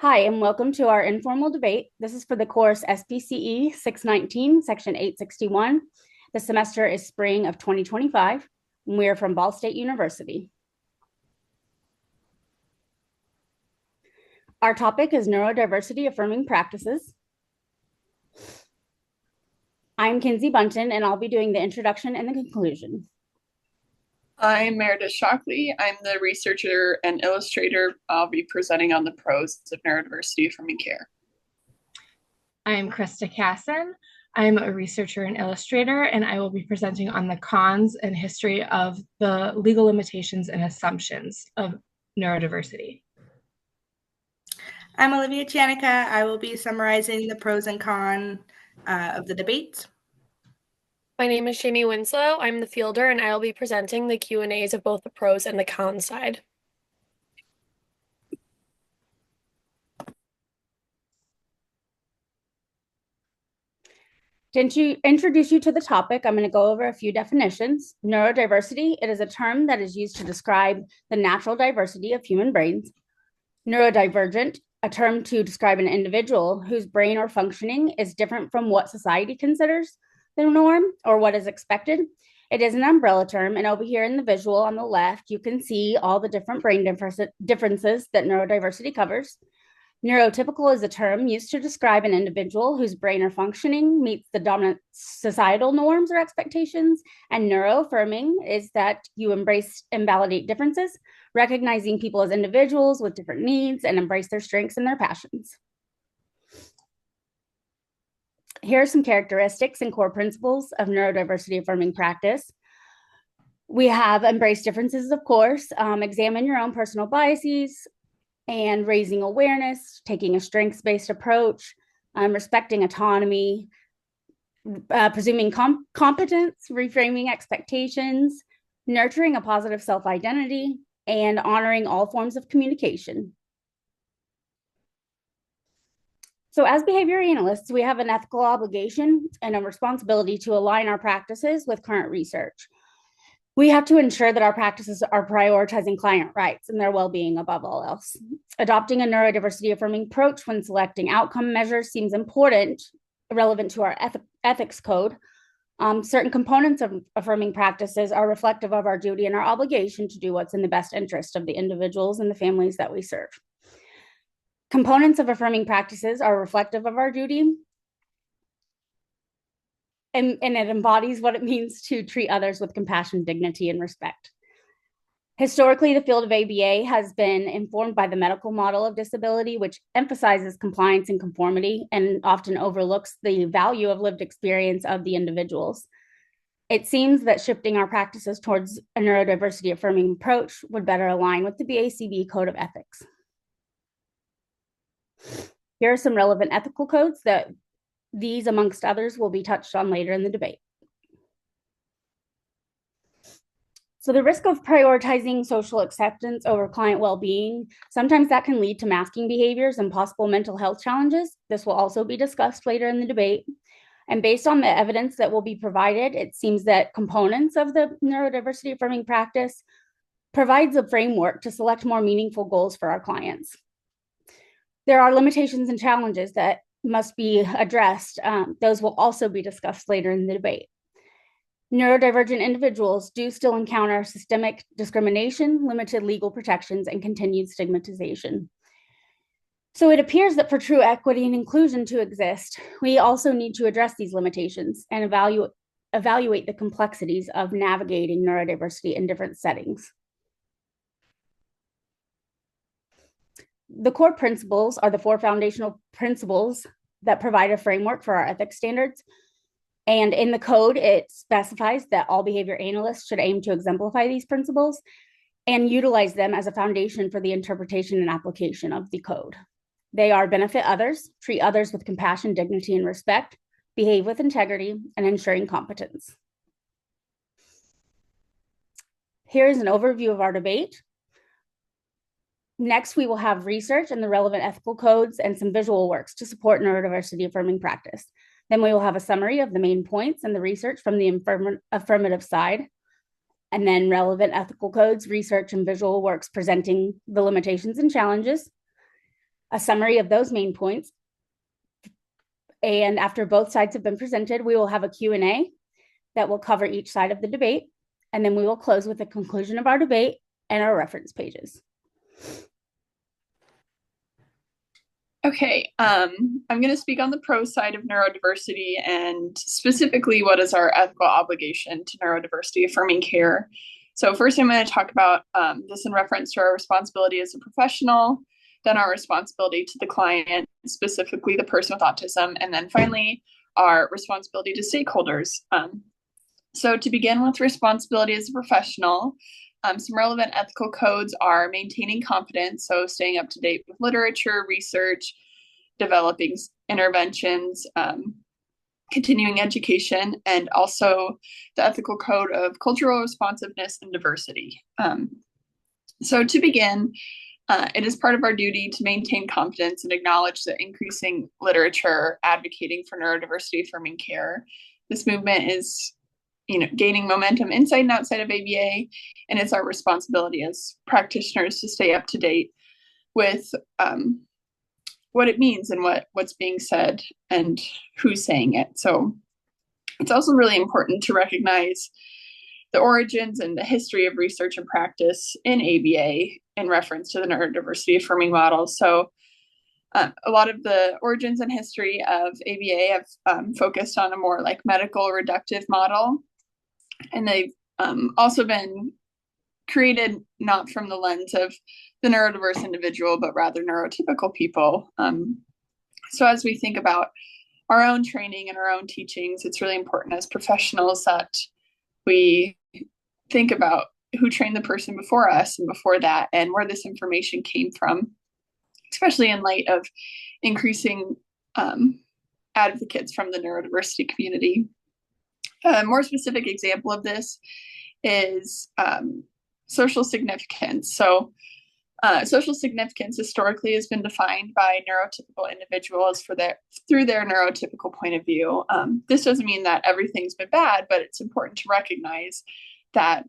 Hi, and welcome to our informal debate. This is for the course SPCE 619, section 861. The semester is spring of 2025, and we are from Ball State University. Our topic is neurodiversity affirming practices. I'm Kinsey Bunton, and I'll be doing the introduction and the conclusion. I'm Meredith Shockley. I'm the researcher and illustrator. I'll be presenting on the pros of neurodiversity affirming care. I'm Krista Casson. I'm a researcher and illustrator, and I will be presenting on the cons and history of the legal limitations and assumptions of neurodiversity. I'm Olivia Chanica. I will be summarizing the pros and cons of the debate. My name is Jamie Winslow. I'm the fielder, and I will be presenting the Q&As of both the pros and the cons side. To introduce you to the topic, I'm going to go over a few definitions. Neurodiversity, it is a term that is used to describe the natural diversity of human brains. Neurodivergent, a term to describe an individual whose brain or functioning is different from what society considers the norm or what is expected. It is an umbrella term, and over here in the visual on the left, you can see all the different brain differences that neurodiversity covers. Neurotypical is a term used to describe an individual whose brain or functioning meets the dominant societal norms or expectations. And neuroaffirming is that you embrace and validate differences, recognizing people as individuals with different needs and embrace their strengths and their passions. Here are some characteristics and core principles of neurodiversity affirming practice. We have embrace differences, of course, examine your own personal biases, and raising awareness, taking a strengths-based approach, respecting autonomy, presuming competence, reframing expectations, nurturing a positive self-identity, and honoring all forms of communication. So as behavior analysts, we have an ethical obligation and a responsibility to align our practices with current research. We have to ensure that our practices are prioritizing client rights and their well-being above all else. Adopting a neurodiversity affirming approach when selecting outcome measures seems important, relevant to our ethics code. Certain components of affirming practices are reflective of our duty and our obligation to do what's in the best interest of the individuals and the families that we serve. Components of affirming practices are reflective of our duty, and it embodies what it means to treat others with compassion, dignity, and respect. Historically, the field of ABA has been informed by the medical model of disability, which emphasizes compliance and conformity and often overlooks the value of lived experience of the individuals. It seems that shifting our practices towards a neurodiversity affirming approach would better align with the BACB Code of Ethics. Here are some relevant ethical codes that these, amongst others, will be touched on later in the debate. So the risk of prioritizing social acceptance over client well-being, sometimes that can lead to masking behaviors and possible mental health challenges. This will also be discussed later in the debate. And based on the evidence that will be provided, it seems that components of the neurodiversity affirming practice provides a framework to select more meaningful goals for our clients. There are limitations and challenges that must be addressed. Those will also be discussed later in the debate. Neurodivergent individuals do still encounter systemic discrimination, limited legal protections, and continued stigmatization. So it appears that for true equity and inclusion to exist, we also need to address these limitations and evaluate the complexities of navigating neurodiversity in different settings. The core principles are the four foundational principles that provide a framework for our ethics standards. And in the code, it specifies that all behavior analysts should aim to exemplify these principles and utilize them as a foundation for the interpretation and application of the code. They are benefit others, treat others with compassion, dignity, and respect, behave with integrity, and ensuring competence. Here's an overview of our debate. Next, we will have research and the relevant ethical codes and some visual works to support neurodiversity affirming practice. Then we will have a summary of the main points and the research from the affirmative side, and then relevant ethical codes, research, and visual works presenting the limitations and challenges. a summary of those main points. And after both sides have been presented, we will have a Q&A that will cover each side of the debate. And then we will close with the conclusion of our debate and our reference pages. Okay, I'm going to speak on the pro side of neurodiversity and specifically what is our ethical obligation to neurodiversity affirming care. So first I'm going to talk about this in reference to our responsibility as a professional, then our responsibility to the client, specifically the person with autism, and then finally our responsibility to stakeholders. So to begin with responsibility as a professional, some relevant ethical codes are maintaining competence, so staying up to date with literature, research, developing interventions, continuing education, and also the ethical code of cultural responsiveness and diversity. So to begin, it is part of our duty to maintain competence and acknowledge the increasing literature advocating for neurodiversity affirming care. This movement is gaining momentum inside and outside of ABA, and it's our responsibility as practitioners to stay up to date with what it means and what's being said and who's saying it. So it's also really important to recognize the origins and the history of research and practice in ABA in reference to the neurodiversity affirming model. So a lot of the origins and history of ABA have focused on a more like medical reductive model. And they've also been created not from the lens of the neurodiverse individual, but rather neurotypical people. So as we think about our own training and our own teachings, it's really important as professionals that we think about who trained the person before us and before that, and where this information came from, especially in light of increasing advocates from the neurodiversity community. A more specific example of this is social significance. So social significance historically has been defined by neurotypical individuals through their neurotypical point of view. This doesn't mean that everything's been bad, but it's important to recognize that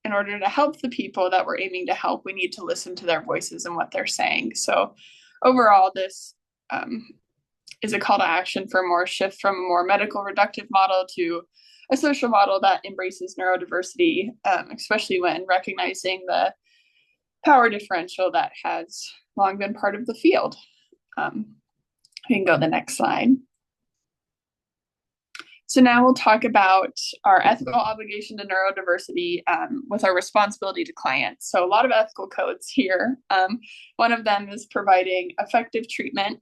in order to help the people that we're aiming to help, we need to listen to their voices and what they're saying. So overall, this is a call to action for more shift from a more medical reductive model to a social model that embraces neurodiversity, especially when recognizing the power differential that has long been part of the field. We can go to the next slide. So now we'll talk about our ethical obligation to neurodiversity with our responsibility to clients. So a lot of ethical codes here. One of them is providing effective treatment,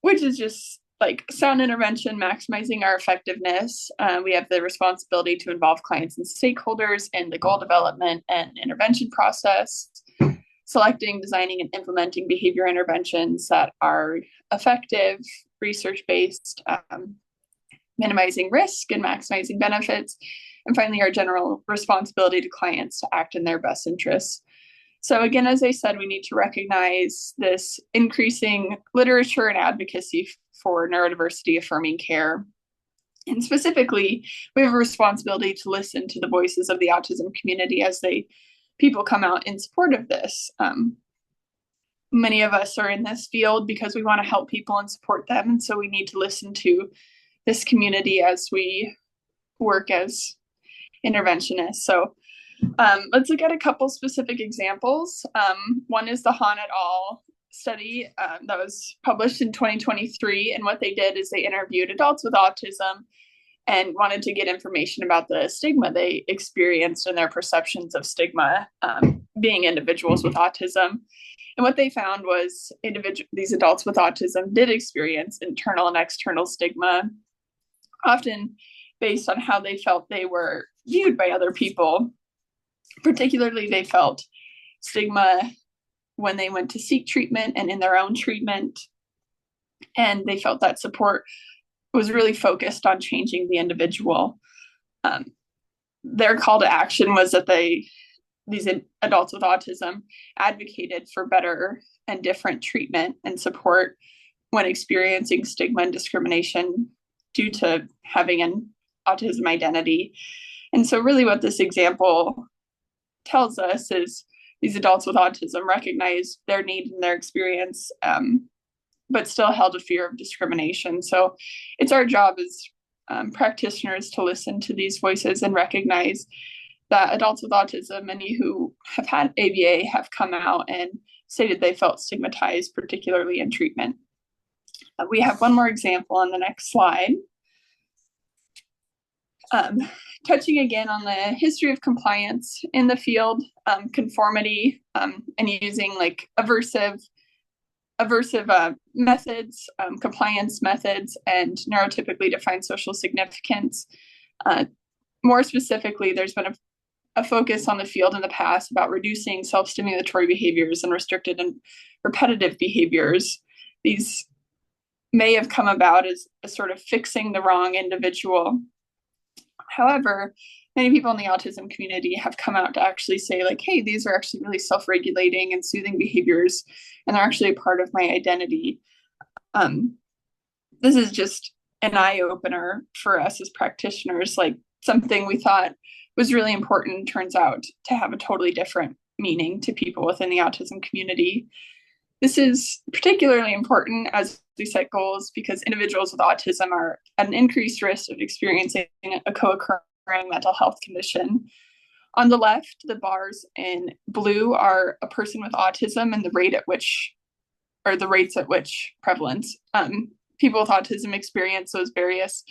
which is just like sound intervention, maximizing our effectiveness. We have the responsibility to involve clients and stakeholders in the goal development and intervention process, selecting, designing, and implementing behavior interventions that are effective, research-based, minimizing risk and maximizing benefits, and finally, our general responsibility to clients to act in their best interests. So again, as I said, we need to recognize this increasing literature and advocacy for neurodiversity affirming care. And specifically, we have a responsibility to listen to the voices of the autism community as people come out in support of this. Many of us are in this field because we want to help people and support them. And so we need to listen to this community as we work as interventionists. So let's look at a couple specific examples. One is the Han et al. Study that was published in 2023. And what they did is they interviewed adults with autism and wanted to get information about the stigma they experienced and their perceptions of stigma being individuals with autism. And what they found was these adults with autism did experience internal and external stigma, often based on how they felt they were viewed by other people. Particularly, they felt stigma when they went to seek treatment and in their own treatment. And they felt that support was really focused on changing the individual. Their call to action was that these adults with autism advocated for better and different treatment and support when experiencing stigma and discrimination due to having an autism identity. And so really what this example tells us is these adults with autism recognized their need and their experience, but still held a fear of discrimination. So it's our job as practitioners to listen to these voices and recognize that adults with autism, many who have had ABA, have come out and stated they felt stigmatized, particularly in treatment. We have one more example on the next slide. Touching again on the history of compliance in the field, conformity, and using like aversive methods, compliance methods, and neurotypically defined social significance. More specifically, there's been a focus on the field in the past about reducing self-stimulatory behaviors and restricted and repetitive behaviors. These may have come about as a sort of fixing the wrong individual. However, many people in the autism community have come out to actually say, like, hey, these are actually really self-regulating and soothing behaviors, and they're actually a part of my identity. This is just an eye-opener for us as practitioners. Like, something we thought was really important turns out to have a totally different meaning to people within the autism community. This is particularly important as we set goals because individuals with autism are at an increased risk of experiencing a co-occurring mental health condition. On the left, the bars in blue are a person with autism and the rate at which, or the rates at which prevalence. People with autism experience those various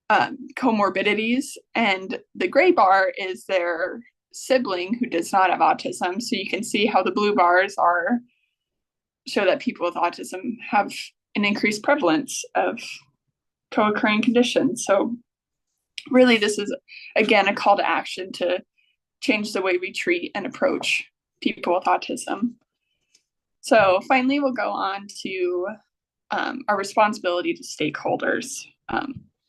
comorbidities, and the gray bar is their sibling who does not have autism. So you can see how the blue bars show that people with autism have an increased prevalence of co-occurring conditions. So really, this is, again, a call to action to change the way we treat and approach people with autism. So finally, we'll go on to our responsibility to stakeholders.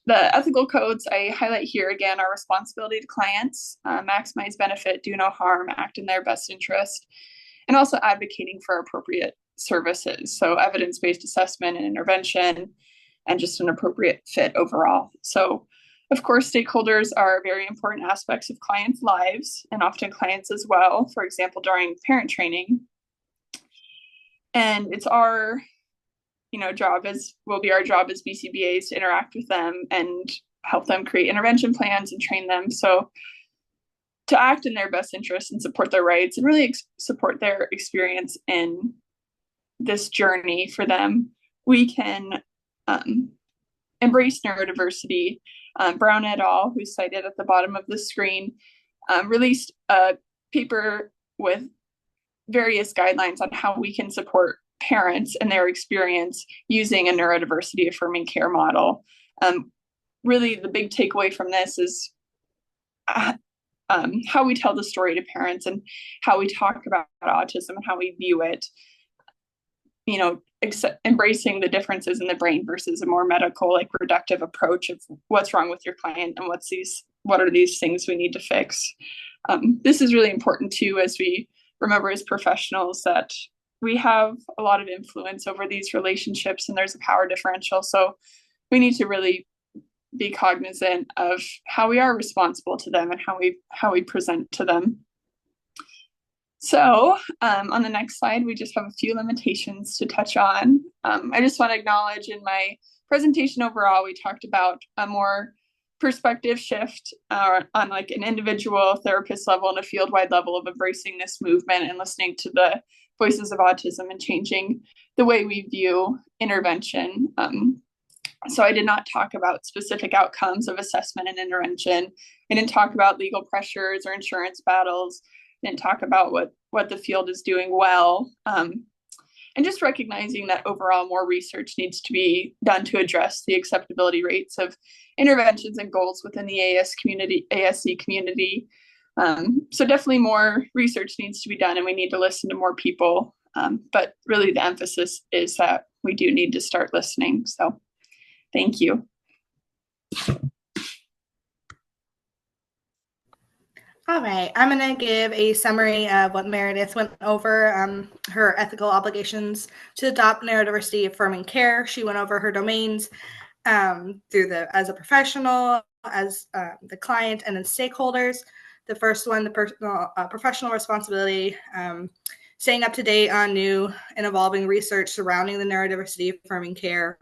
The ethical codes I highlight here again are responsibility to clients, maximize benefit, do no harm, act in their best interest, and also advocating for appropriate services. So evidence-based assessment and intervention, and just an appropriate fit overall. So of course, stakeholders are very important aspects of clients' lives and often clients as well, for example, during parent training. And it's our job will be our job as BCBAs to interact with them and help them create intervention plans and train them. So to act in their best interest and support their rights and really support their experience in this journey for them, we can embrace neurodiversity. Brown et al., who's cited at the bottom of the screen, released a paper with various guidelines on how we can support parents and their experience using a neurodiversity affirming care model. Really, the big takeaway from this is how we tell the story to parents and how we talk about autism and how we view it. Embracing the differences in the brain versus a more medical, like reductive approach of what's wrong with your client and what are these things we need to fix. This is really important too, as we remember as professionals that we have a lot of influence over these relationships and there's a power differential. So we need to really be cognizant of how we are responsible to them and how we present to them. So on the next slide, we just have a few limitations to touch on. I just want to acknowledge in my presentation overall, we talked about a more perspective shift on like an individual therapist level and a field-wide level of embracing this movement and listening to the voices of autism and changing the way we view intervention. So I did not talk about specific outcomes of assessment and intervention. I didn't talk about legal pressures or insurance battles. Didn't talk about what the field is doing well, and just recognizing that overall more research needs to be done to address the acceptability rates of interventions and goals within the ASC community. So definitely more research needs to be done and we need to listen to more people, but really the emphasis is that we do need to start listening. So thank you. All right, I'm going to give a summary of what Meredith went over, her ethical obligations to adopt neurodiversity affirming care. She went over her domains as a professional, as the client, and then stakeholders. The first one, the professional responsibility, staying up to date on new and evolving research surrounding the neurodiversity affirming care.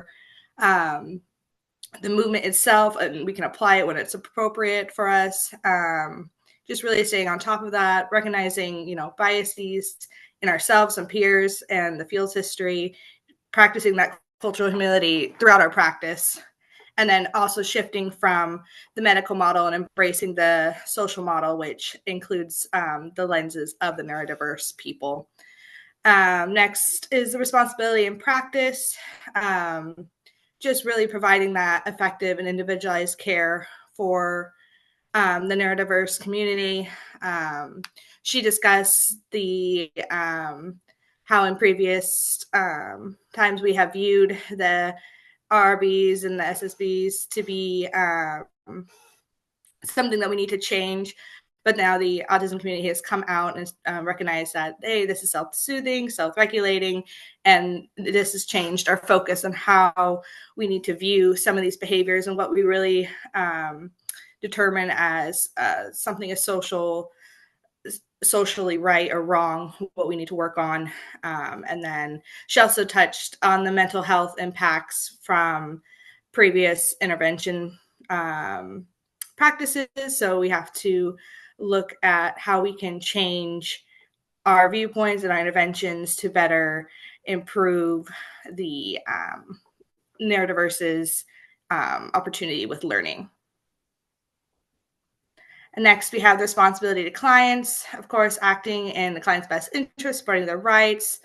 The movement itself, and we can apply it when it's appropriate for us. Just really staying on top of that, recognizing, biases in ourselves and peers and the field's history, practicing that cultural humility throughout our practice, and then also shifting from the medical model and embracing the social model, which includes the lenses of the neurodiverse people. Next is the responsibility in practice, just really providing that effective and individualized care for the neurodiverse community. She discussed the how in previous times we have viewed the RBs and the SSBs to be something that we need to change. But now the autism community has come out and recognized that, hey, this is self-soothing, self-regulating, and this has changed our focus on how we need to view some of these behaviors and what we really determine as something as socially right or wrong, what we need to work on. And then she also touched on the mental health impacts from previous intervention practices. So we have to look at how we can change our viewpoints and our interventions to better improve the neurodiverse's opportunity with learning. And next, we have the responsibility to clients, of course, acting in the client's best interest, supporting their rights.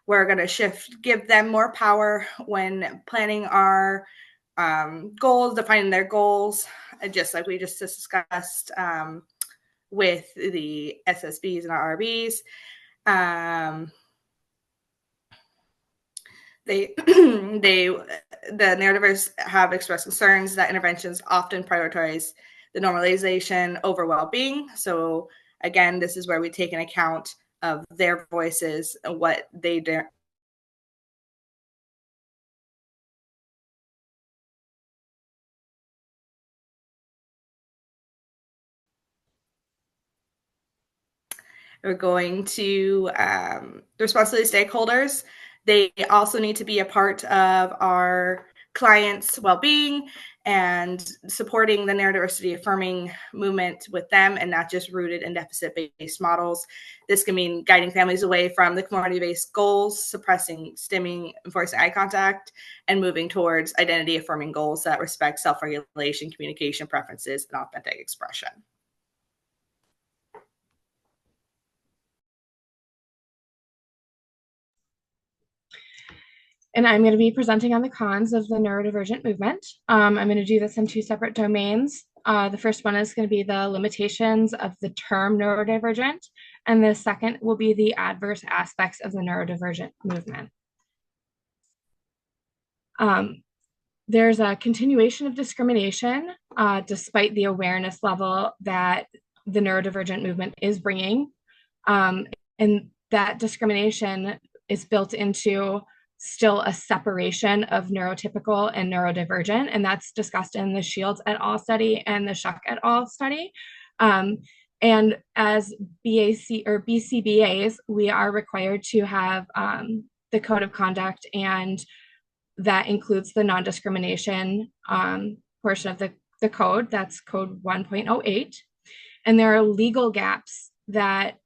We're going to give them more power when planning our goals, defining their goals, just like we just discussed with the SSBs and RBs. The neurodiverse have expressed concerns that interventions often prioritize the normalization over well-being. So again, this is where we take an account of their voices and what they do. We're going to the responsibility stakeholders. They also need to be a part of our clients' well-being and supporting the neurodiversity affirming movement with them, and not just rooted in deficit-based models. This can mean guiding families away from the commodity-based goals, suppressing stimming, enforcing eye contact, and moving towards identity-affirming goals that respect self-regulation, communication preferences, and authentic expression. And I'm going to be presenting on the cons of the neurodivergent movement. I'm going to do this in two separate domains. The first one is going to be the limitations of the term neurodivergent, and the second will be the adverse aspects of the neurodivergent movement. There's a continuation of discrimination despite the awareness level that the neurodivergent movement is bringing. And that discrimination is built into still a separation of neurotypical and neurodivergent, and that's discussed in the Shields et al. Study and the Shuck et al. Study. And as BAC or BCBAs, we are required to have the code of conduct, and that includes the non-discrimination portion of the code. That's code 1.08. And there are legal gaps that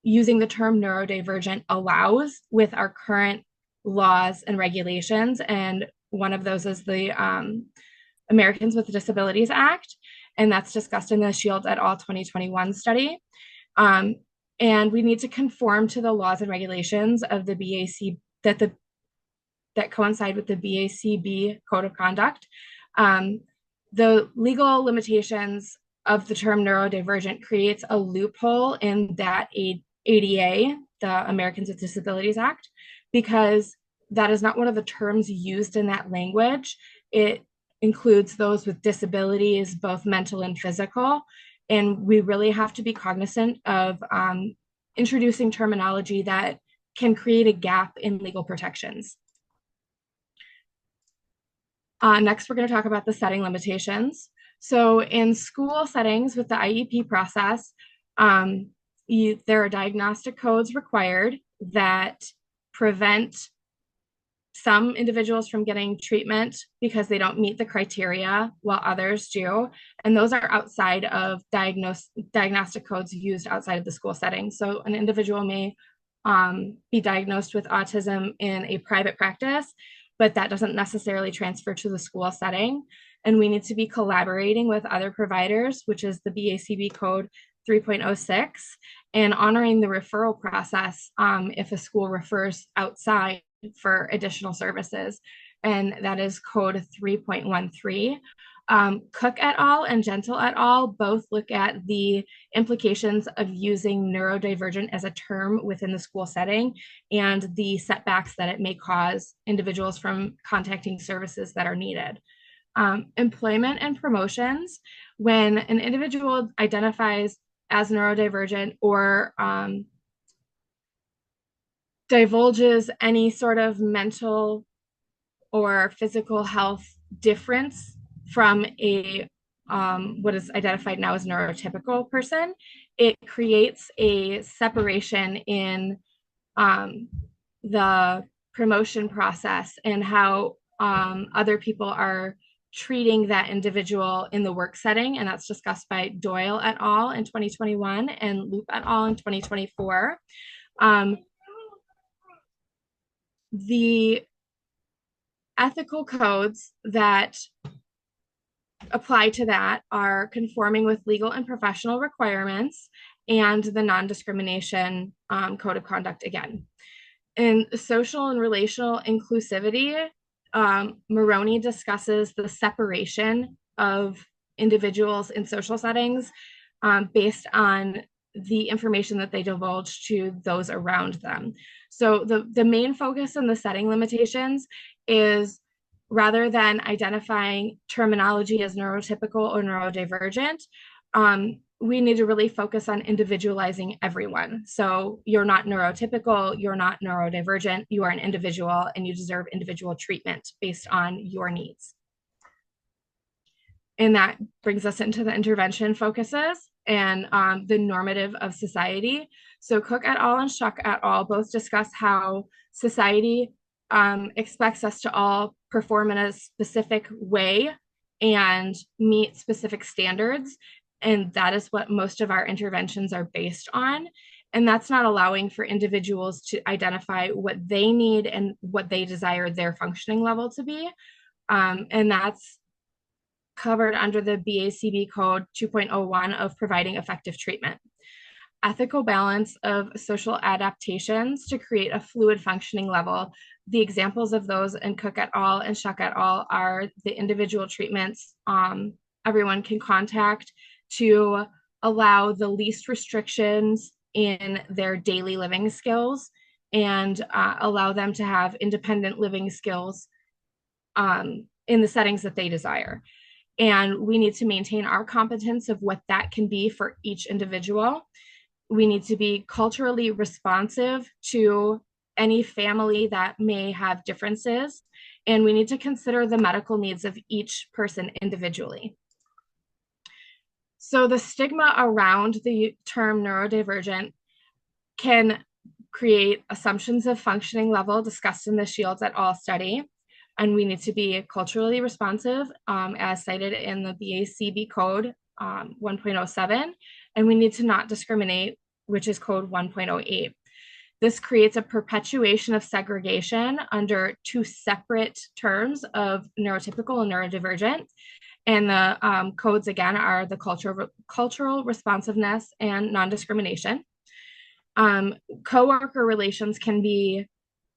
using the term neurodivergent allows with our current laws and regulations, and one of those is the Americans with Disabilities Act, and that's discussed in the Shields et al. 2021 study. And we need to conform to the laws and regulations of the BAC that coincide with the BACB code of conduct. The legal limitations of the term neurodivergent creates a loophole in that ADA, the Americans with Disabilities Act, because that is not one of the terms used in that language. It includes those with disabilities, both mental and physical. And we really have to be cognizant of introducing terminology that can create a gap in legal protections. Next, we're going to talk about the setting limitations. So in school settings with the IEP process, there are diagnostic codes required that prevent some individuals from getting treatment because they don't meet the criteria while others do. And those are outside of diagnostic codes used outside of the school setting. So an individual may be diagnosed with autism in a private practice, but that doesn't necessarily transfer to the school setting. And we need to be collaborating with other providers, which is the BACB code 3.06, and honoring the referral process if a school refers outside for additional services, and that is code 3.13. Cook et al. And Gentle et al. Both look at the implications of using neurodivergent as a term within the school setting and the setbacks that it may cause individuals from contacting services that are needed. Employment and promotions, when an individual identifies as neurodivergent or divulges any sort of mental or physical health difference from a what is identified now as neurotypical person, it creates a separation in the promotion process and how other people are treating that individual in the work setting. And that's discussed by Doyle et al. In 2021 and Loop et al. In 2024. The ethical codes that apply to that are conforming with legal and professional requirements and the non-discrimination code of conduct again. In social and relational inclusivity, Maroney discusses the separation of individuals in social settings based on the information that they divulge to those around them. So the main focus in the setting limitations is, rather than identifying terminology as neurotypical or neurodivergent, we need to really focus on individualizing everyone. So you're not neurotypical, you're not neurodivergent, you are an individual and you deserve individual treatment based on your needs. And that brings us into the intervention focuses and the normative of society. So Cook et al. And Shuck et al. Both discuss how society expects us to all perform in a specific way and meet specific standards. And that is what most of our interventions are based on. And that's not allowing for individuals to identify what they need and what they desire their functioning level to be. And that's covered under the BACB code 2.01 of providing effective treatment. Ethical balance of social adaptations to create a fluid functioning level. The examples of those in Cook et al. And Shuck et al. Are the individual treatments everyone can contact to allow the least restrictions in their daily living skills and allow them to have independent living skills in the settings that they desire. And we need to maintain our competence of what that can be for each individual. We need to be culturally responsive to any family that may have differences. And we need to consider the medical needs of each person individually. So the stigma around the term neurodivergent can create assumptions of functioning level discussed in the Shields et al. Study. And we need to be culturally responsive as cited in the BACB code 1.07. And we need to not discriminate, which is code 1.08. This creates a perpetuation of segregation under two separate terms of neurotypical and neurodivergent. And the codes, again, are the cultural responsiveness and non-discrimination. Coworker relations can be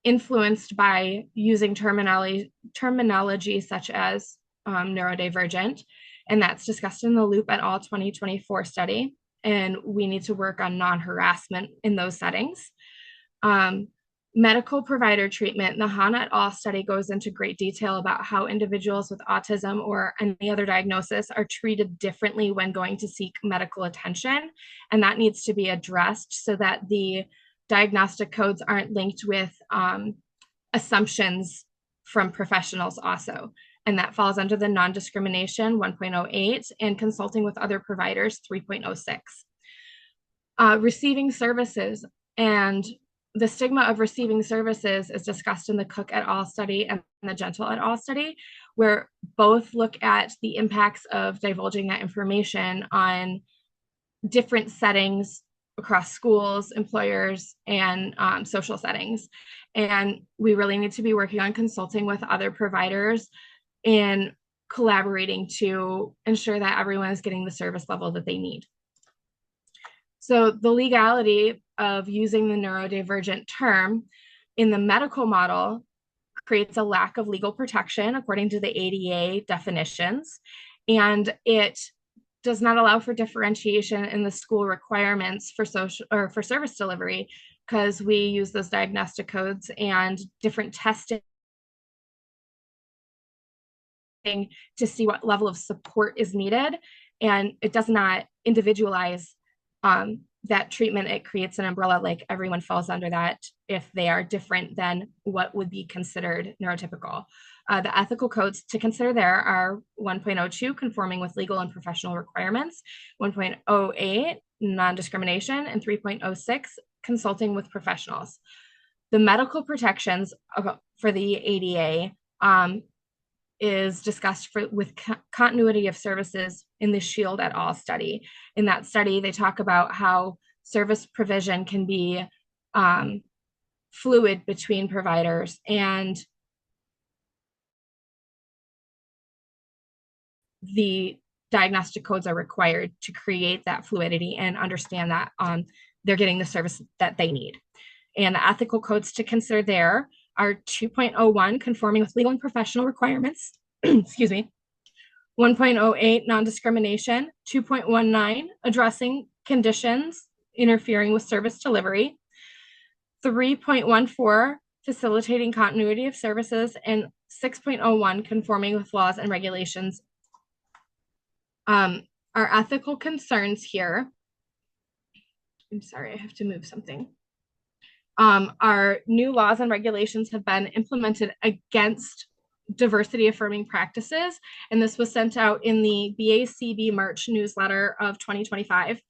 influenced by using terminology such as neurodivergent, and that's discussed in the Loop et al. 2024 study. And we need to work on non-harassment in those settings. Medical provider treatment, the Han et al. Study goes into great detail about how individuals with autism or any other diagnosis are treated differently when going to seek medical attention. And that needs to be addressed so that the diagnostic codes aren't linked with assumptions from professionals also. and that falls under the non-discrimination 1.08 and consulting with other providers 3.06. Receiving services, and the stigma of receiving services is discussed in the Cook et al. Study and the Gentle et al. Study, where both look at the impacts of divulging that information on different settings across schools, employers, and social settings. And we really need to be working on consulting with other providers and collaborating to ensure that everyone is getting the service level that they need. So the legality of using the neurodivergent term in the medical model creates a lack of legal protection according to the ADA definitions, and it does not allow for differentiation in the school requirements for social or for service delivery, because we use those diagnostic codes and different testing to see what level of support is needed, and it does not individualize that treatment. It creates an umbrella, like everyone falls under that if they are different than what would be considered neurotypical. The ethical codes to consider there are 1.02, conforming with legal and professional requirements, 1.08, non-discrimination, and 3.06, consulting with professionals. The medical protections for the ADA is discussed with continuity of services in the Shield et al. Study. In that study, they talk about how service provision can be fluid between providers, and the diagnostic codes are required to create that fluidity and understand that they're getting the service that they need. And the ethical codes to consider there are 2.01, conforming with legal and professional requirements, excuse me, 1.08, non-discrimination, 2.19, addressing conditions interfering with service delivery, 3.14, facilitating continuity of services, and 6.01, conforming with laws and regulations. Our ethical concerns here, I'm sorry, I have to move something. Our new laws and regulations have been implemented against diversity affirming practices, and this was sent out in the BACB March newsletter of 2025.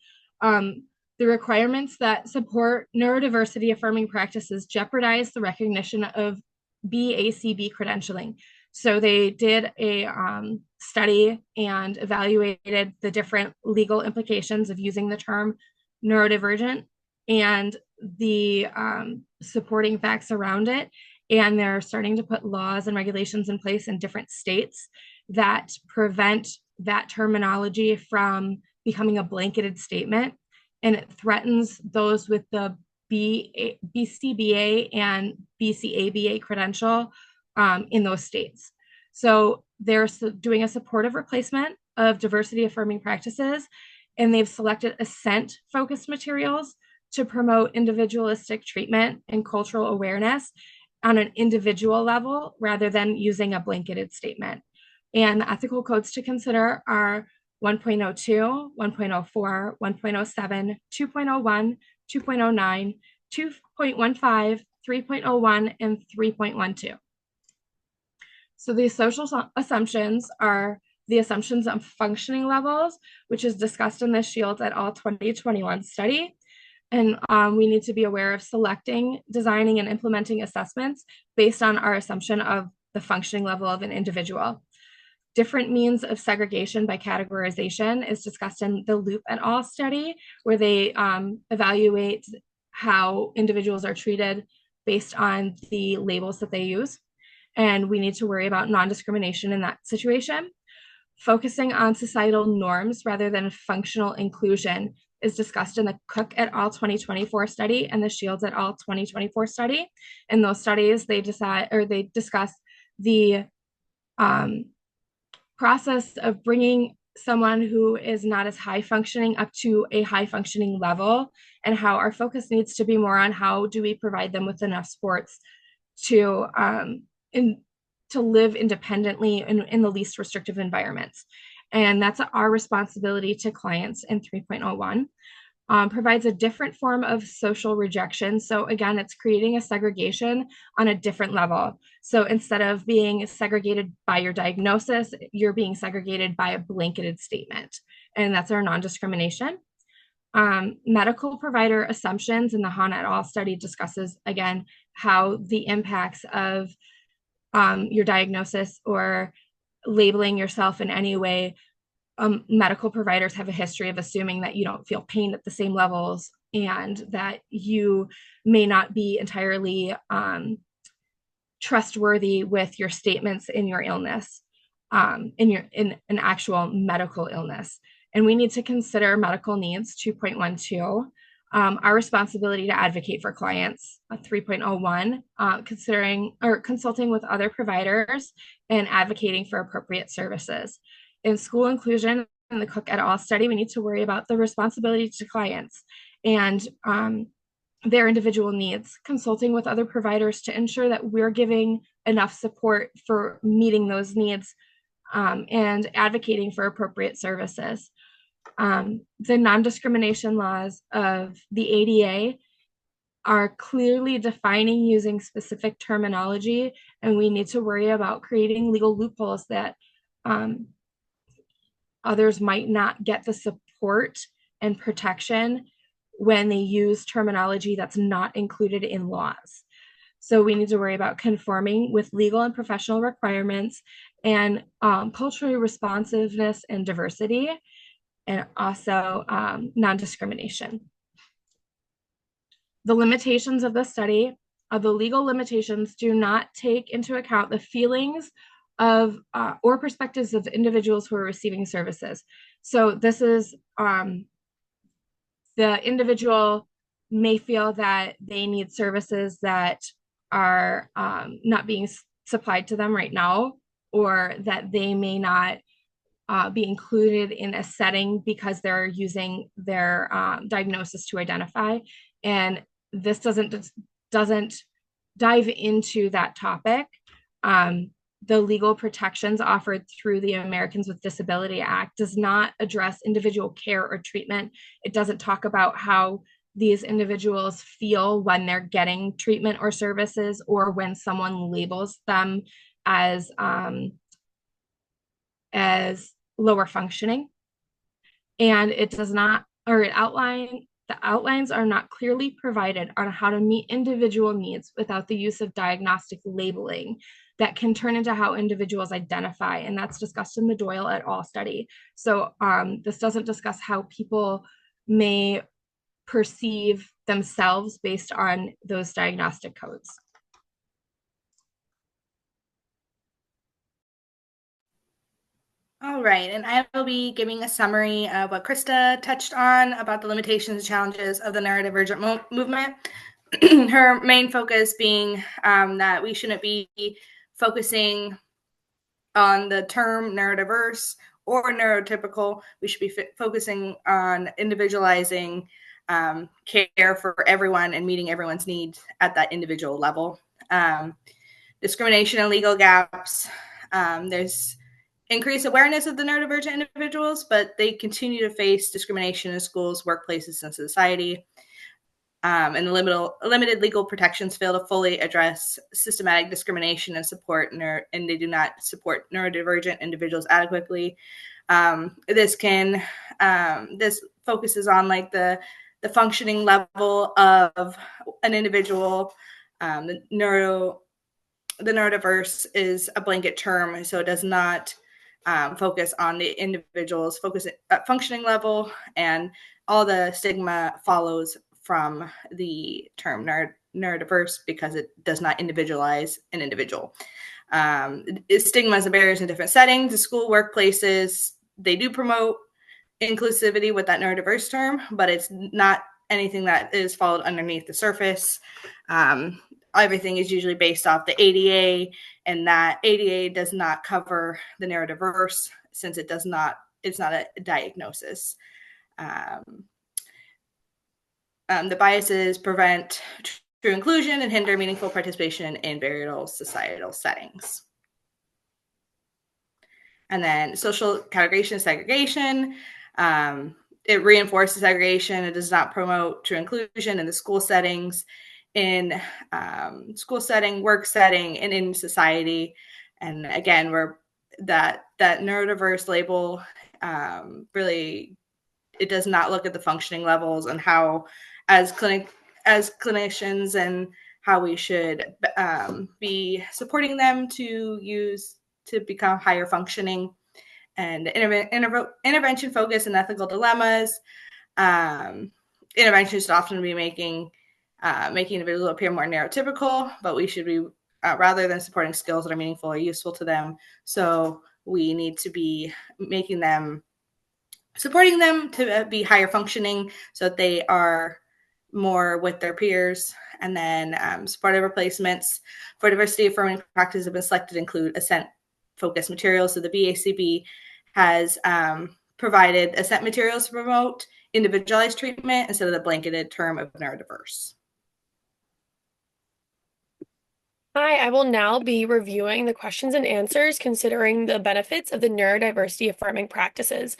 The requirements that support neurodiversity affirming practices jeopardize the recognition of BACB credentialing. So they did a study and evaluated the different legal implications of using the term neurodivergent and the supporting facts around it. And they're starting to put laws and regulations in place in different states that prevent that terminology from becoming a blanketed statement. And it threatens those with the BCBA and BCABA credential in those states. So they're doing a supportive replacement of diversity affirming practices, and they've selected assent-focused materials to promote individualistic treatment and cultural awareness on an individual level rather than using a blanketed statement. And the ethical codes to consider are 1.02, 1.04, 1.07, 2.01, 2.09, 2.15, 3.01, and 3.12. So these social assumptions are the assumptions of functioning levels, which is discussed in the Shields et al. 2021 study. And we need to be aware of selecting, designing, and implementing assessments based on our assumption of the functioning level of an individual. Different means of segregation by categorization is discussed in the Loop et al. Study, where they evaluate how individuals are treated based on the labels that they use. And we need to worry about non-discrimination in that situation. Focusing on societal norms rather than functional inclusion is discussed in the Cook et al. 2024 study and the Shields et al. 2024 study. In those studies, they discuss the process of bringing someone who is not as high functioning up to a high functioning level, and how our focus needs to be more on how do we provide them with enough sports to live independently in the least restrictive environments. And that's our responsibility to clients in 3.01. provides a different form of social rejection. So again, it's creating a segregation on a different level. So instead of being segregated by your diagnosis, you're being segregated by a blanketed statement. And that's our non-discrimination. Medical provider assumptions, and the Hahn et al. Study discusses, again, how the impacts of your diagnosis or labeling yourself in any way, medical providers have a history of assuming that you don't feel pain at the same levels and that you may not be entirely trustworthy with your statements in your illness, in an actual medical illness. And we need to consider medical needs, 2.12, our responsibility to advocate for clients, 3.01, considering or consulting with other providers and advocating for appropriate services. In school inclusion, in the Cook et al. Study, we need to worry about the responsibility to clients and their individual needs, consulting with other providers to ensure that we're giving enough support for meeting those needs, and advocating for appropriate services. The non-discrimination laws of the ADA are clearly defining using specific terminology, and we need to worry about creating legal loopholes that others might not get the support and protection when they use terminology that's not included in laws. So we need to worry about conforming with legal and professional requirements and culturally responsiveness and diversity, and also non-discrimination. The limitations of the study, the legal limitations do not take into account the feelings of or perspectives of individuals who are receiving services. So this is the individual may feel that they need services that are not being supplied to them right now, or that they may not be included in a setting because they're using their diagnosis to identify. And this doesn't dive into that topic. The legal protections offered through the Americans with Disability Act does not address individual care or treatment. It doesn't talk about how these individuals feel when they're getting treatment or services, or when someone labels them as lower functioning. And it does not, or the outlines are not clearly provided on how to meet individual needs without the use of diagnostic labeling that can turn into how individuals identify. And that's discussed in the Doyle et al. Study. So this doesn't discuss how people may perceive themselves based on those diagnostic codes. All right, and I will be giving a summary of what Krista touched on about the limitations and challenges of the neurodivergent movement. Her main focus being that we shouldn't be focusing on the term neurodiverse or neurotypical. We should be focusing on individualizing care for everyone and meeting everyone's needs at that individual level. Discrimination and legal gaps. There's increased awareness of the neurodivergent individuals, but they continue to face discrimination in schools, workplaces, and society. And the limited legal protections fail to fully address systematic discrimination and support, and they do not support neurodivergent individuals adequately. This focuses on like the functioning level of an individual. The neurodiverse is a blanket term, so it does not focus on the individual's functioning level, and all the stigma follows from the term neurodiverse because it does not individualize an individual. Stigmas and barriers in different settings, the school, workplaces, they do promote inclusivity with that neurodiverse term, but it's not anything that is followed underneath the surface. Everything is usually based off the ADA, and that ADA does not cover the neurodiverse since it's not a diagnosis. The biases prevent true inclusion and hinder meaningful participation in various societal settings. And then social categorization and segregation. it reinforces segregation. It does not promote true inclusion in the school settings, in school setting, work setting, and in society. And again, that neurodiverse label really, it does not look at the functioning levels and how, as clinicians, and how we should be supporting them to become higher functioning, and intervention focus and ethical dilemmas. Intervention should often be making individuals appear more neurotypical, but we should be rather than supporting skills that are meaningful or useful to them. So we need to be supporting them to be higher functioning so that they are more with their peers. And then supportive replacements for diversity affirming practices have been selected to include assent-focused materials. So the BACB has provided assent materials to promote individualized treatment instead of the blanketed term of neurodiverse. Hi, I will now be reviewing the questions and answers considering the benefits of the neurodiversity affirming practices.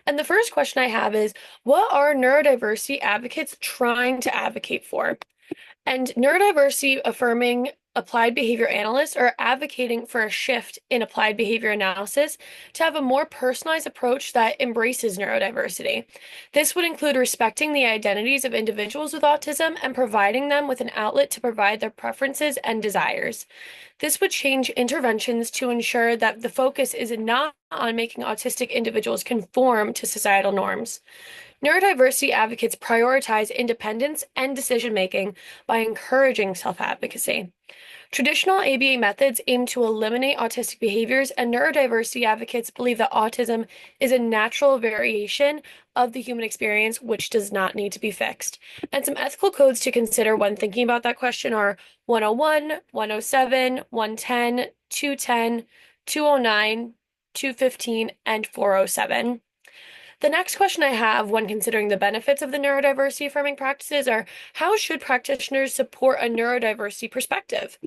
And the first question I have is, what are neurodiversity advocates trying to advocate for? And neurodiversity affirming applied behavior analysts are advocating for a shift in applied behavior analysis to have a more personalized approach that embraces neurodiversity. This would include respecting the identities of individuals with autism and providing them with an outlet to provide their preferences and desires. This would change interventions to ensure that the focus is not on making autistic individuals conform to societal norms. Neurodiversity advocates prioritize independence and decision-making by encouraging self-advocacy. Traditional ABA methods aim to eliminate autistic behaviors, and neurodiversity advocates believe that autism is a natural variation of the human experience which does not need to be fixed. And some ethical codes to consider when thinking about that question are 101, 107, 110, 210, 209, 215, and 407. The next question I have when considering the benefits of the neurodiversity affirming practices are, how should practitioners support a neurodiversity perspective?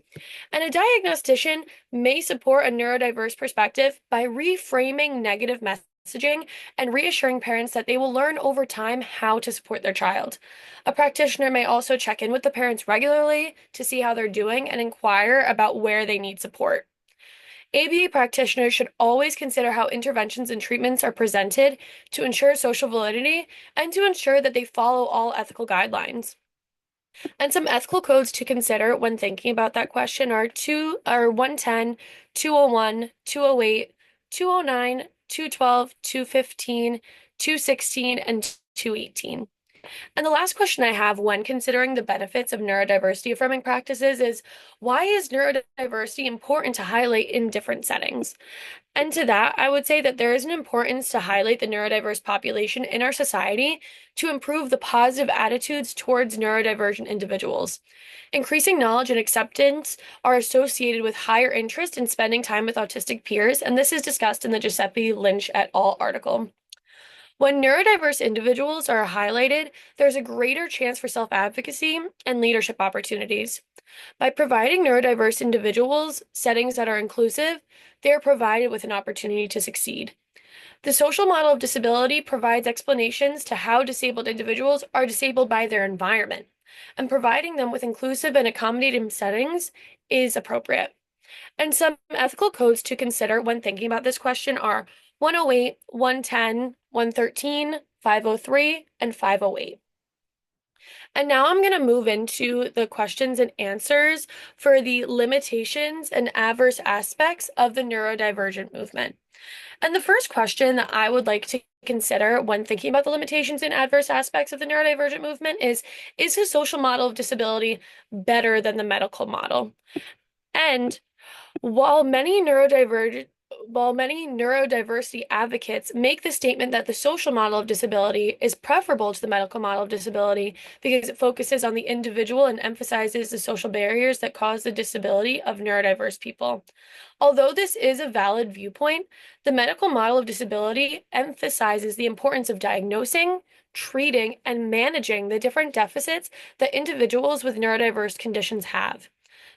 And a diagnostician may support a neurodiverse perspective by reframing negative messaging and reassuring parents that they will learn over time how to support their child. A practitioner may also check in with the parents regularly to see how they're doing and inquire about where they need support. ABA practitioners should always consider how interventions and treatments are presented to ensure social validity and to ensure that they follow all ethical guidelines. And some ethical codes to consider when thinking about that question are 110, 201, 208, 209, 212, 215, 216, and 218. And the last question I have when considering the benefits of neurodiversity affirming practices is, why is neurodiversity important to highlight in different settings? And to that, I would say that there is an importance to highlight the neurodiverse population in our society to improve the positive attitudes towards neurodivergent individuals. Increasing knowledge and acceptance are associated with higher interest in spending time with autistic peers, and this is discussed in the Giuseppe Lynch et al. Article. When neurodiverse individuals are highlighted, there's a greater chance for self-advocacy and leadership opportunities. By providing neurodiverse individuals settings that are inclusive, they are provided with an opportunity to succeed. The social model of disability provides explanations to how disabled individuals are disabled by their environment, and providing them with inclusive and accommodating settings is appropriate. And some ethical codes to consider when thinking about this question are 108, 110, 113, 503, and 508. And now I'm going to move into the questions and answers for the limitations and adverse aspects of the neurodivergent movement. And the first question that I would like to consider when thinking about the limitations and adverse aspects of the neurodivergent movement is the social model of disability better than the medical model? And while many neurodiversity advocates make the statement that the social model of disability is preferable to the medical model of disability because it focuses on the individual and emphasizes the social barriers that cause the disability of neurodiverse people. Although this is a valid viewpoint, the medical model of disability emphasizes the importance of diagnosing, treating, and managing the different deficits that individuals with neurodiverse conditions have.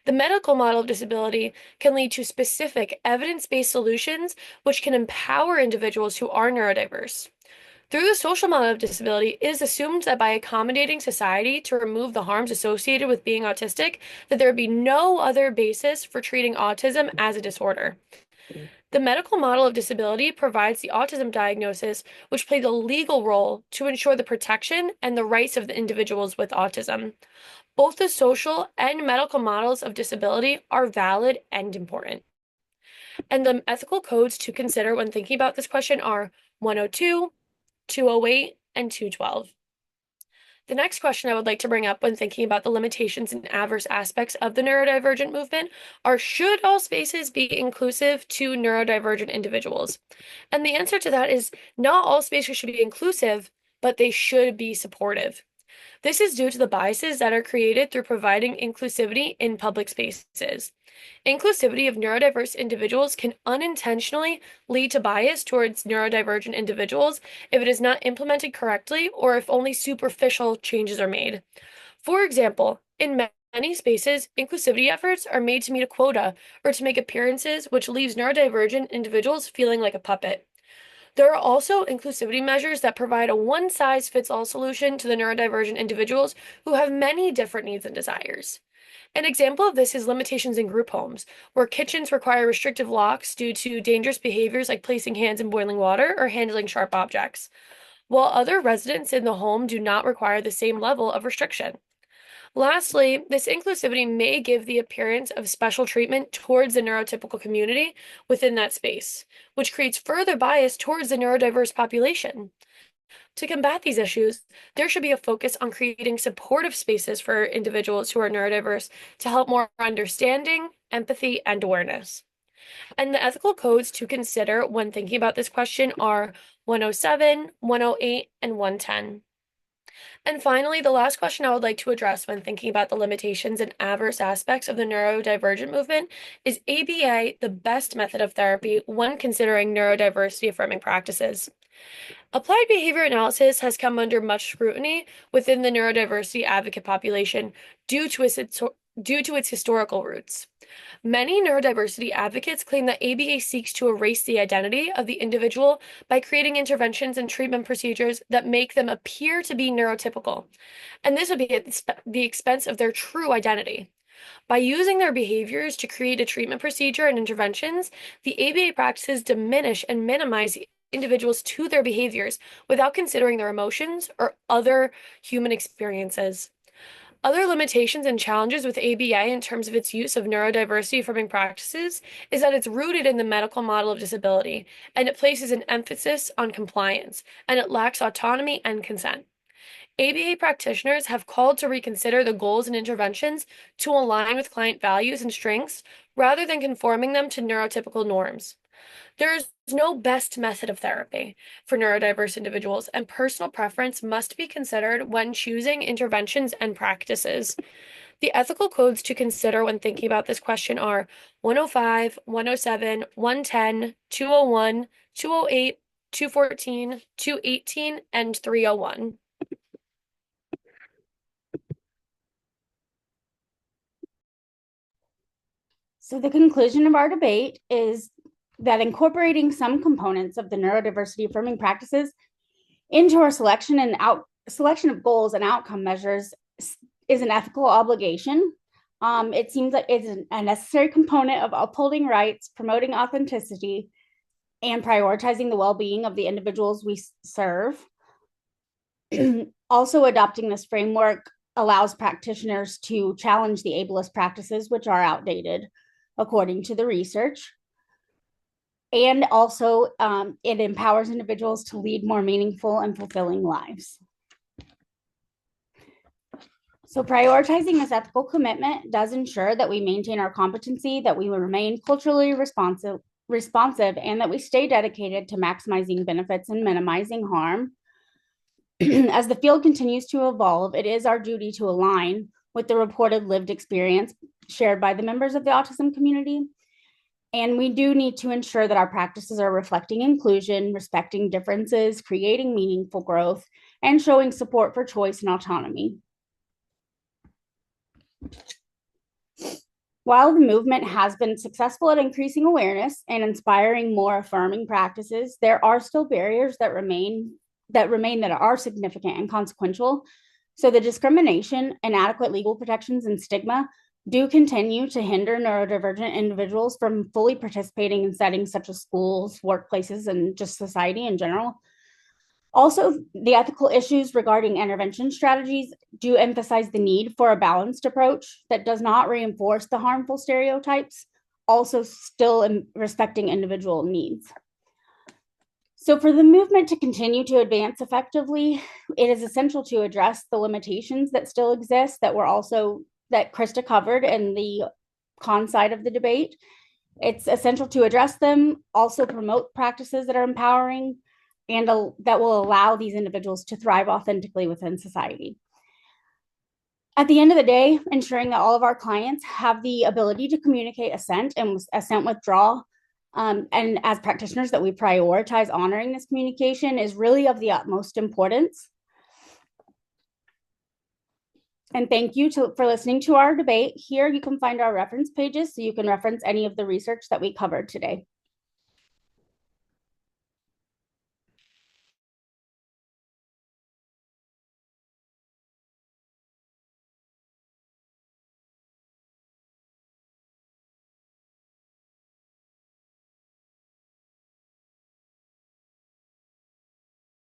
The medical model of disability can lead to specific evidence-based solutions which can empower individuals who are neurodiverse. Through the social model of disability, it is assumed that by accommodating society to remove the harms associated with being autistic, that there would be no other basis for treating autism as a disorder. The medical model of disability provides the autism diagnosis, which plays a legal role to ensure the protection and the rights of the individuals with autism. Both the social and medical models of disability are valid and important. And the ethical codes to consider when thinking about this question are 102, 208, and 212. The next question I would like to bring up when thinking about the limitations and adverse aspects of the neurodivergent movement are, should all spaces be inclusive to neurodivergent individuals? And the answer to that is not all spaces should be inclusive, but they should be supportive. This is due to the biases that are created through providing inclusivity in public spaces. Inclusivity of neurodiverse individuals can unintentionally lead to bias towards neurodivergent individuals if it is not implemented correctly or if only superficial changes are made. For example, in many spaces, inclusivity efforts are made to meet a quota or to make appearances, which leaves neurodivergent individuals feeling like a puppet. There are also inclusivity measures that provide a one-size-fits-all solution to the neurodivergent individuals who have many different needs and desires. An example of this is limitations in group homes, where kitchens require restrictive locks due to dangerous behaviors like placing hands in boiling water or handling sharp objects, while other residents in the home do not require the same level of restriction. Lastly, this inclusivity may give the appearance of special treatment towards the neurotypical community within that space, which creates further bias towards the neurodiverse population. To combat these issues, there should be a focus on creating supportive spaces for individuals who are neurodiverse to help more understanding, empathy, and awareness. And the ethical codes to consider when thinking about this question are 107, 108, and 110. And finally, the last question I would like to address when thinking about the limitations and adverse aspects of the neurodivergent movement is ABA the best method of therapy when considering neurodiversity affirming practices? Applied behavior analysis has come under much scrutiny within the neurodiversity advocate population due to its historical roots. Many neurodiversity advocates claim that ABA seeks to erase the identity of the individual by creating interventions and treatment procedures that make them appear to be neurotypical, and this would be at the expense of their true identity. By using their behaviors to create a treatment procedure and interventions, the ABA practices diminish and minimize individuals to their behaviors without considering their emotions or other human experiences. Other limitations and challenges with ABA in terms of its use of neurodiversity affirming practices is that it's rooted in the medical model of disability, and it places an emphasis on compliance, and it lacks autonomy and consent. ABA practitioners have called to reconsider the goals and interventions to align with client values and strengths rather than conforming them to neurotypical norms. There is no best method of therapy for neurodiverse individuals, and personal preference must be considered when choosing interventions and practices. The ethical codes to consider when thinking about this question are 105, 107, 110, 201, 208, 214, 218, and 301. So the conclusion of our debate is that incorporating some components of the neurodiversity affirming practices into our selection of goals and outcome measures is an ethical obligation. It seems like it's a necessary component of upholding rights, promoting authenticity, and prioritizing the well-being of the individuals we serve. Also, adopting this framework allows practitioners to challenge the ableist practices, which are outdated, according to the research. And also, it empowers individuals to lead more meaningful and fulfilling lives. So prioritizing this ethical commitment does ensure that we maintain our competency, that we remain culturally responsive, and that we stay dedicated to maximizing benefits and minimizing harm. As the field continues to evolve, it is our duty to align with the reported lived experience shared by the members of the autism community. And we do need to ensure that our practices are reflecting inclusion, respecting differences, creating meaningful growth, and showing support for choice and autonomy. While the movement has been successful at increasing awareness and inspiring more affirming practices, there are still barriers that remain that are significant and consequential. So the discrimination, inadequate legal protections, and stigma do continue to hinder neurodivergent individuals from fully participating in settings such as schools, workplaces, and just society in general. Also, the ethical issues regarding intervention strategies do emphasize the need for a balanced approach that does not reinforce the harmful stereotypes, also still respecting individual needs. So for the movement to continue to advance effectively, it is essential to address the limitations that still exist that Krista covered in the con side of the debate. It's essential to address them, also promote practices that are empowering and that will allow these individuals to thrive authentically within society. At the end of the day, ensuring that all of our clients have the ability to communicate assent and assent withdrawal, and as practitioners that we prioritize honoring this communication is really of the utmost importance. And thank you for listening to our debate. Here you can find our reference pages so you can reference any of the research that we covered today.